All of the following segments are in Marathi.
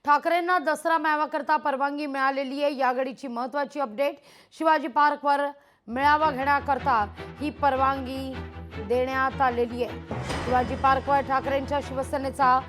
ठाकरेंना दसरा मेळाव्याकरता परवानगी मिळालेली आहे। या घडीची महत्त्वाची अपडेट, शिवाजी पार्कवर मेळावा घेण्याकरता ही परवानगी देण्यात आलेली आहे। शिवाजी पार्कवर ठाकरेंच्या शिवसेनेचा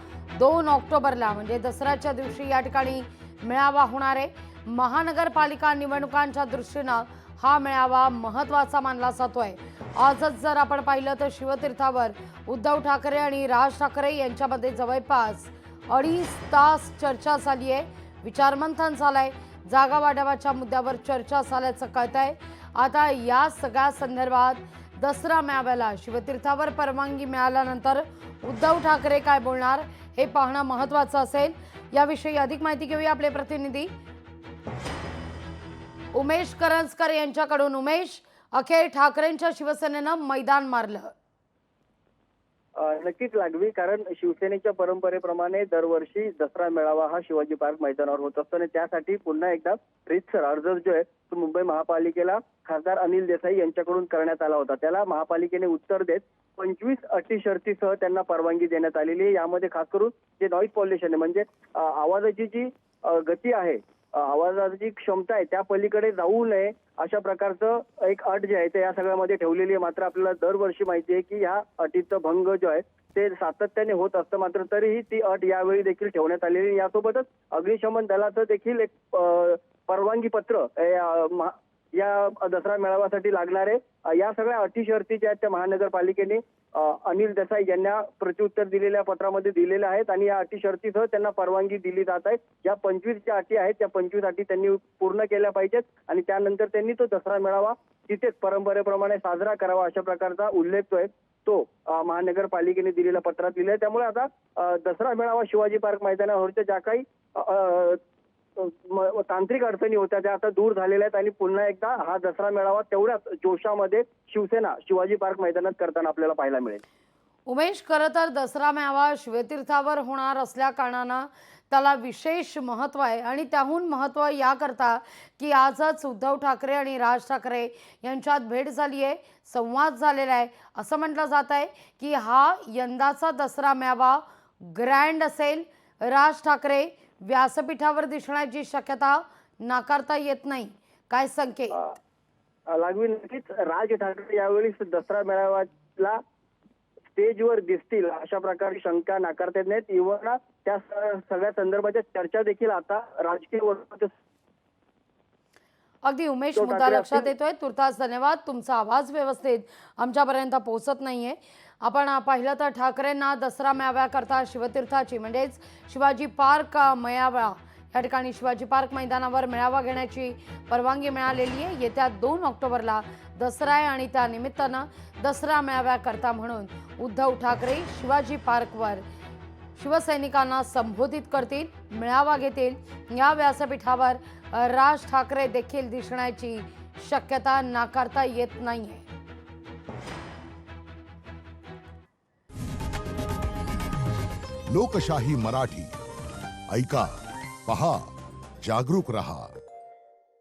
2 ऑक्टोबरला म्हणजे दसऱ्याच्या दिवशी या ठिकाणी मेळावा होणार आहे। महानगरपालिका निवडणुकांच्या दृष्टीने हा मेळावा महत्त्वाचा मानला जातोय। आजच जर आपण पाहिलं तर शिवतीर्थावर उद्धव ठाकरे आणि राज ठाकरे यांच्यामध्ये जवळपास 2.5 तास चर्चा झाली आहे, विचारमंथन झालंय, जागा वाटपाच्या मुद्द्यावर चर्चा झाल्याचं कळतंय। आता या सगळ्या संदर्भात दसरा मेळाव्याला शिवतीर्थावर परवानगी मिळाल्यानंतर उद्धव ठाकरे काय बोलणार हे पाहणं महत्त्वाचं असेल। याविषयी अधिक माहिती घेऊया आपले प्रतिनिधी उमेश करंजकर यांच्याकडून। उमेश, अखेर ठाकरेंच्या शिवसेनेनं मैदान मारलं। नक्कीच लागवी, कारण शिवसेनेच्या परंपरेप्रमाणे दरवर्षी दसरा मेळावा हा शिवाजी पार्क मैदानावर होत असतो आणि त्यासाठी पुन्हा एकदा रीतसर अर्ज जो आहे तो मुंबई महापालिकेला खासदार अनिल देसाई यांच्याकडून करण्यात आला होता। त्याला महापालिकेने उत्तर देत 25 अटी शर्तीसह त्यांना परवानगी देण्यात आलेली आहे। यामध्ये खास करून जे नॉईज पॉल्युशन आहे, म्हणजे आवाजाची जी गती आहे, आवाजाची क्षमता आहे, त्या पलीकडे जाऊ नये अशा प्रकारचं एक अट जी आहे ते या सगळ्यामध्ये ठेवलेली आहे। मात्र आपल्याला दरवर्षी माहिती आहे की या अटीचा भंग जो आहे ते सातत्याने होत असतं, मात्र तरीही ती अट यावेळी देखील ठेवण्यात आलेली आहे। यासोबतच अग्निशमन दलाचं देखील एक परवानगी पत्र या दसरा मेळाव्यासाठी लागणार आहे। या सगळ्या अटी शर्ती ज्या आहेत त्या महानगरपालिकेने अनिल देसाई यांना प्रत्युत्तर दिलेल्या पत्रामध्ये दिलेल्या आहेत आणि या अटी शर्तीसह त्यांना परवानगी दिली जात आहे। या 25 ज्या अटी आहेत त्या 25 अटी त्यांनी पूर्ण केल्या पाहिजेत आणि त्यानंतर त्यांनी तो दसरा मेळावा तिथेच परंपरेप्रमाणे साजरा करावा अशा प्रकारचा उल्लेख जो आहे तो महानगरपालिकेने दिलेल्या पत्रात दिला आहे। त्यामुळे आता दसरा मेळावा शिवाजी पार्क मैदानावरच्या ज्या काही तांत्रिक अडचणी होत्या त्या आता दूर झालेल्या आहेत आणि पुन्हा एकदा हा दसरा मेळावा तेवढ्याच जोशामध्ये शिवसेना शिवाजी पार्क मैदानात करताना आपल्याला पाहायला मिळेल। उमेश, खरं तर दसरा मेळावा शिवतीर्थावर होणार असल्या कारणानं त्याला विशेष महत्त्व आहे आणि त्याहून महत्त्व याकरता की आजच उद्धव ठाकरे आणि राज ठाकरे यांच्यात भेट झाली आहे, संवाद झालेला आहे। असं म्हटलं जात आहे की हा यंदाचा दसरा मेळावा ग्रँड असेल। राज ठाकरे व्यासपीठावर दिसण्याची शक्यता नाकारता येत नाही, काय संकेत? लागवी, नक्कीच राज ठाकरे यावेळी दसरा मेळाव्याला स्टेजवर दिसतील अशा प्रकारची शंका नाकारता येत नाहीत। इव्हन त्या सगळ्या संदर्भाच्या चर्चा देखील आता राजकीय वर्तुळात। अगदी उमेश, मुद्दा लक्षात येतोय। तुर्तास धन्यवाद, तुमचा आवाज व्यवस्थित आमच्यापर्यंत पोहोचत नाहीये। आपण पाहिलं तर ठाकरेंना दसरा मेळाव्याकरता शिवतीर्थाची म्हणजेच शिवाजी पार्क मेळावा या ठिकाणी शिवाजी पार्क मैदानावर मेळावा घेण्याची परवानगी मिळालेली आहे। येत्या 2 ऑक्टोबरला दसरा आहे आणि त्या निमित्तानं दसरा मेळाव्याकरता म्हणून उद्धव ठाकरे शिवाजी पार्कवर शिवसैनिकांना संबोधित करतील, मेळावा घेतील। या व्यासपीठावर राज ठाकरे देखील दिसण्याची शक्यता नाकारता येत नाहीये। लोकशाही मराठी ऐका, पहा, जागरूक रहा।